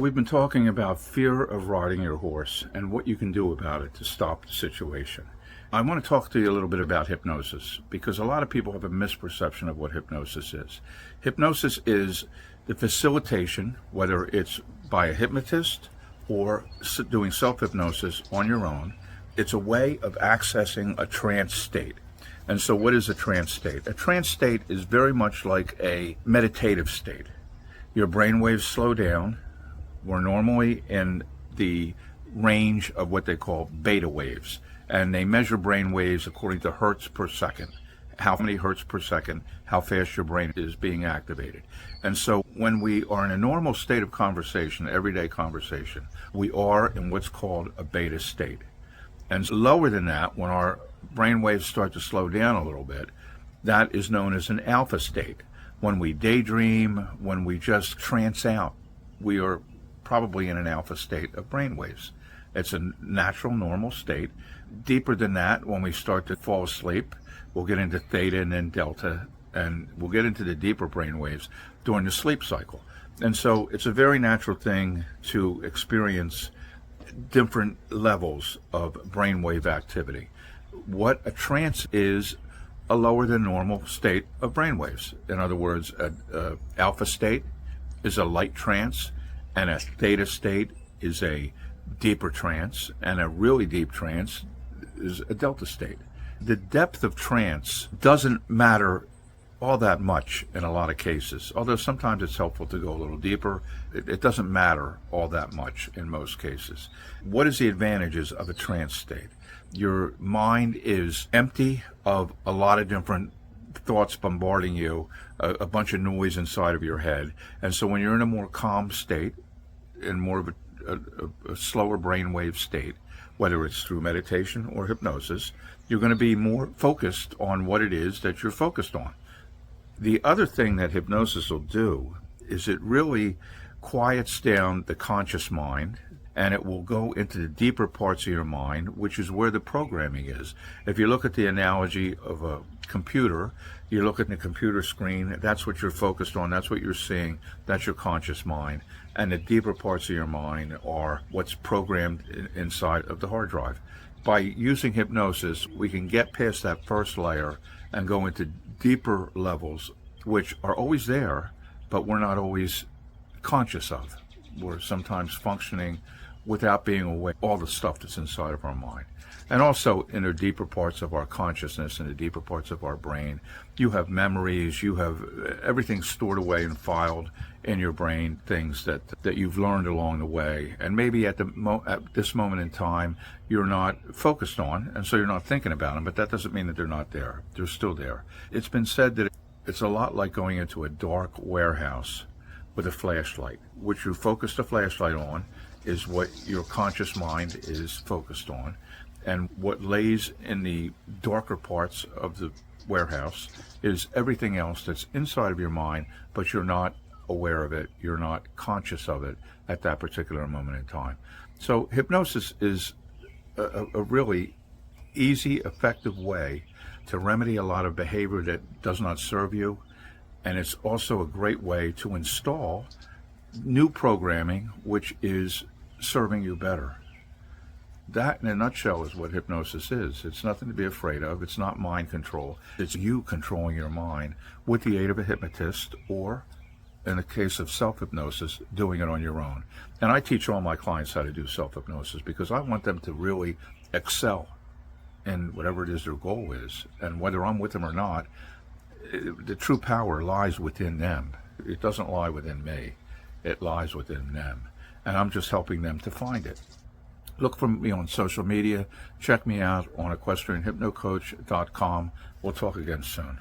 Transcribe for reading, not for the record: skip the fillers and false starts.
We've been talking about fear of riding your horse and what you can do about it to stop the situation. I want to talk to you a little bit about hypnosis because a lot of people have a misperception of what hypnosis is. Hypnosis is the facilitation, whether it's by a hypnotist or doing self-hypnosis on your own. It's a way of accessing a trance state. And so what is a trance state? A trance state is very much like a meditative state. Your brain waves slow down. We're normally in the range of what they call beta waves, and they measure brain waves according to hertz per second. How many hertz per second, how fast your brain is being activated. And so when we are in a normal state of conversation, everyday conversation, we are in what's called a beta state. And lower than that, when our brain waves start to slow down a little bit, that is known as an alpha state. When we daydream, when we just trance out, we are probably in an alpha state of brain waves. It's a natural, normal state. Deeper than that, when we start to fall asleep, we'll get into theta and then delta, and we'll get into the deeper brain waves during the sleep cycle. And so it's a very natural thing to experience different levels of brainwave activity. What a trance is a lower than normal state of brainwaves. In other words, a alpha state is a light trance, and a theta state is a deeper trance, and a really deep trance is a delta state. The depth of trance doesn't matter all that much in a lot of cases, although sometimes it's helpful to go a little deeper. It doesn't matter all that much in most cases. What is the advantages of a trance state? Your mind is empty of a lot of different thoughts bombarding you, a bunch of noise inside of your head. And so when you're in a more calm state, in more of a slower brainwave state, whether it's through meditation or hypnosis, you're going to be more focused on what it is that you're focused on. The other thing that hypnosis will do is it really quiets down the conscious mind, and it will go into the deeper parts of your mind, which is where the programming is. If you look at the analogy of a computer, you look at the computer screen, that's what you're focused on, that's what you're seeing, that's your conscious mind. And the deeper parts of your mind are what's programmed inside of the hard drive. By using hypnosis, we can get past that first layer and go into deeper levels, which are always there, but we're not always conscious of. We're sometimes functioning without being aware of all the stuff that's inside of our mind. And also in the deeper parts of our consciousness and the deeper parts of our brain, you have memories, you have everything stored away and filed in your brain, things that you've learned along the way. And maybe at this moment in time, you're not focused on, and so you're not thinking about them, but that doesn't mean that they're not there. They're still there. It's been said that it's a lot like going into a dark warehouse with a flashlight. What you focus the flashlight on is what your conscious mind is focused on, and what lays in the darker parts of the warehouse is everything else that's inside of your mind, but you're not aware of it, you're not conscious of it at that particular moment in time. So hypnosis is a really easy, effective way to remedy a lot of behavior that does not serve you, and it's also a great way to install new programming which is serving you better. That, in a nutshell, is what hypnosis is. It's nothing to be afraid of. It's not mind control. It's you controlling your mind with the aid of a hypnotist, or, in the case of self-hypnosis, doing it on your own. And I teach all my clients how to do self-hypnosis because I want them to really excel in whatever it is their goal is. And whether I'm with them or not, the true power lies within them. It doesn't lie within me. It lies within them. And I'm just helping them to find it. Look for me on social media. Check me out on equestrianhypnocoach.com. We'll talk again soon.